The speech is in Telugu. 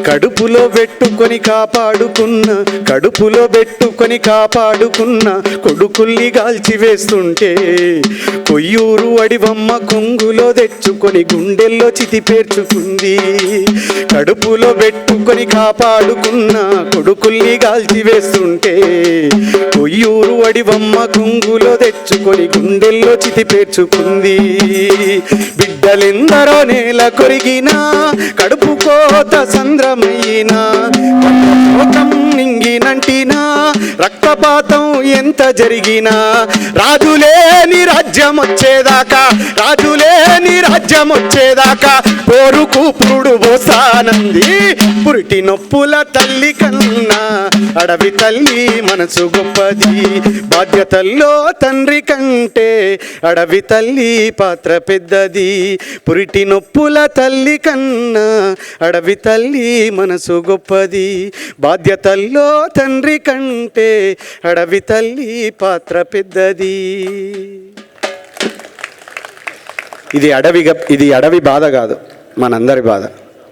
కడుపులో పెట్టుకొని కాపాడుకున్న కొడుకుల్ని కాల్చివేస్తుంటే కొయ్యూరు అడివమ్మ కొంగులో తెచ్చుకొని గుండెల్లో చితి పేర్చుకుంది. కడుపులో పెట్టుకొని కాపాడుకున్న కొడుకుల్ని కాల్చివేస్తుంటే కొయ్యూరు అడివమ్మ కొంగులో తెచ్చుకొని గుండెల్లో చితి పేర్చుకుంది. బిడ్డలెందరో నేల కొరిగినా కడుపు కోత సంద్రమైనా నింగినంటినా రక్తపాతం ఎంత జరిగినా రాజులేని రాజ్యం వచ్చేదాకా పోరుకు పురుడు పోసానంది. పురిటి నొప్పుల తల్లి కన్నా అడవి తల్లి మనసు గొప్పది. బాధ్యతల్లో తండ్రి కంటే అడవి తల్లి పాత్ర పెద్దది. పురిటి నొప్పుల తల్లి కన్నా అడవి తల్లి మనసు గొప్పది. బాధ్యతల్లో తండ్రి కంటే అడవి తల్లి పాత్ర పెద్దది. ఇది అడవి బాధ కాదు, మనందరి బాధ.